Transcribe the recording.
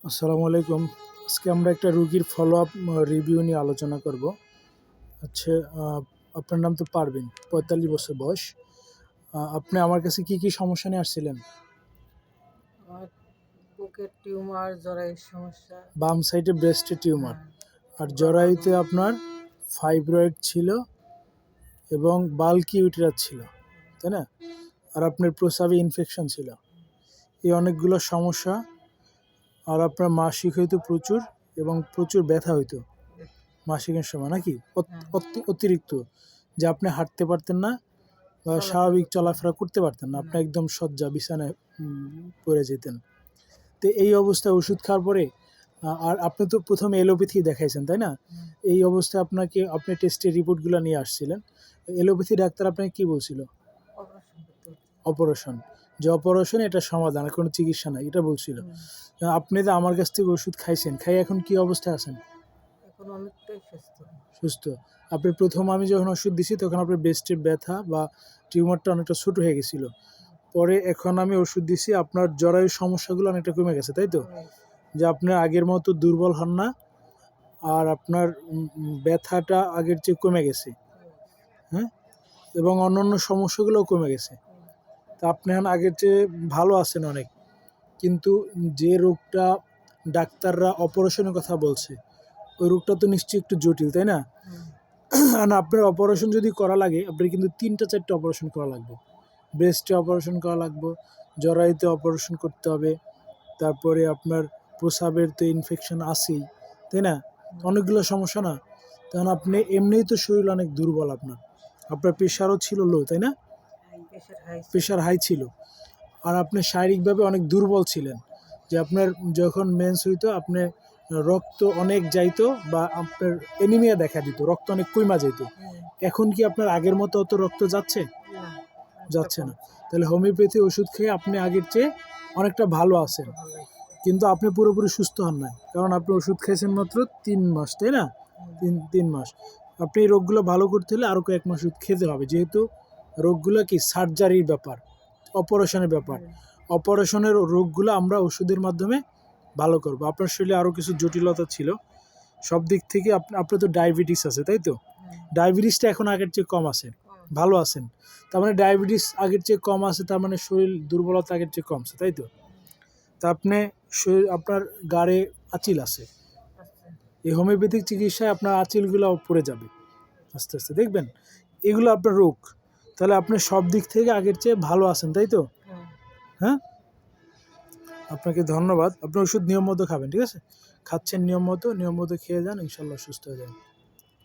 আসসালামু আলাইকুম। আজকে আমরা একটা রুগীর ফলো আপ রিভিউ নিয়ে আলোচনা করব। আচ্ছা, আপনার নাম তো পারভিন, ৪৫ বছর বয়স। আপনি আমার কাছে কি কি সমস্যা নিয়ে আসছিলেন? আমার বুকের টিউমার, জরায়ুর সমস্যা। বাম সাইডে ব্রেস্টে টিউমার, আর গলা জরায়ুতে বমি। আপনার ফাইব্রয়েড ছিল এবং বাল্কি ইউটেরাস ছিল, তাই না? আর আপনার প্রস্রাবে ইনফেকশন ছিল। এই অনেকগুলো সমস্যা। আর আপনার মাসিক হইতো প্রচুর এবং প্রচুর ব্যথা হইতো মাসিকের সময়, নাকি? অতিরিক্ত, যে আপনি হাঁটতে পারতেন না বা স্বাভাবিক চলাফেরা করতে পারতেন না, আপনি একদম শয্যা বিছানায় পড়ে যেতেন। তো এই অবস্থায় ওষুধ খাওয়ার পরে আর আপনি তো প্রথমে এলোপ্যাথি দেখাইছেন, তাই না? এই অবস্থায় আপনি টেস্টের রিপোর্টগুলো নিয়ে আসছিলেন। এলোপ্যাথি ডাক্তার আপনাকে কি বলছিল? অপারেশন, যে অপারেশন এটা সমাধান, কোনো চিকিৎসা নাই, এটা বলছিল। আপনি তো আমার কাছ থেকে ওষুধ খাইছেন, খাই এখন কি অবস্থায় আছেন? এখন অনেকটাই সুস্থ। আপনি প্রথম আমি যখন ওষুধ দিছি তখন আপনার ব্রেস্টের ব্যথা বা টিউমারটা অনেকটা ছোট হয়ে গেছিল। পরে এখন আমি ওষুধ দিছি, আপনার জরায়ুর সমস্যাগুলো অনেকটা কমে গেছে, তাই তো? যে আপনি আগের মতো দুর্বল হন না, আর আপনার ব্যথাটা আগের চেয়ে কমে গেছে, হ্যাঁ, এবং অন্যান্য সমস্যাগুলোও কমে গেছে। তা আপনি এখন আগের চেয়ে ভালো আছেন অনেক। কিন্তু যে রোগটা ডাক্তাররা অপারেশনের কথা বলছে, ওই রোগটা তো নিশ্চয়ই একটু জটিল, তাই না? আর আপনার অপারেশন যদি করা লাগে, আপনার কিন্তু ৩-৪টা অপারেশন করা লাগবে। ব্রেস্টে অপারেশন করা লাগবে, জরায়ুতে অপারেশন করতে হবে, তারপরে আপনার প্রস্রাবের তো ইনফেকশন আছেই, তাই না? অনেকগুলো সমস্যা না? তখন আপনি এমনিই তো শরীর অনেক দুর্বল, আপনার প্রেশারও ছিল লো, তাই না? প্রেশার হাই ছিল। আর আপনি শারীরিকভাবে অনেক দুর্বল ছিলেন, যে আপনার যখন মেন্স হইতো আপনি রক্ত অনেক যাইতো বা আপনার এনিমিয়া দেখা দিত, রক্ত অনেক কইমা যেত। এখন কি আপনার আগের মতো অত রক্ত যাচ্ছে? যাচ্ছে না। তাহলে হোমিওপ্যাথি ওষুধ খেয়ে আপনি আগের চেয়ে অনেকটা ভালো আছেন, কিন্তু আপনি পুরোপুরি সুস্থ হন নাই, কারণ আপনি ওষুধ খেয়েছেন মাত্র 3 মাস, তাই না? তিন মাস। আপনি এই রোগগুলো ভালো করতে হলে আরও কয়েক মাস ওষুধ খেতে হবে, যেহেতু রোগগুলো কি সার্জারির ব্যাপার, অপারেশনের ব্যাপার। অপারেশনের রোগগুলো আমরা ওষুধের মাধ্যমে ভালো করব। আপনার শরীরে আরও কিছু জটিলতা ছিল সব দিক থেকে। আপনার তো ডায়াবেটিস আছে, তাই তো? ডায়াবেটিসটা এখন আগের চেয়ে কম আছে, ভালো আছেন। তার মানে ডায়াবেটিস আগের চেয়ে কম আছে, তার মানে শরীর দুর্বলতা আগের চেয়ে কমছে, তাই তো? তা আপনি আপনার গাড়ে আঁচিল আছে, এই হোমিওপ্যাথিক চিকিৎসায় আপনার আঁচিলগুলো পড়ে যাবে আস্তে আস্তে, দেখবেন। এগুলো আপনার রোগ। তাহলে আপনি সব দিক থেকে আগের চেয়ে ভালো আছেন, তাই তো? হ্যাঁ, আপনাকে ধন্যবাদ। আপনি ওষুধ নিয়ম মতো খাবেন, ঠিক আছে? খাচ্ছেন নিয়ম মতো খেয়ে যান, ইনশাল্লাহ সুস্থ হয়ে যাবেন।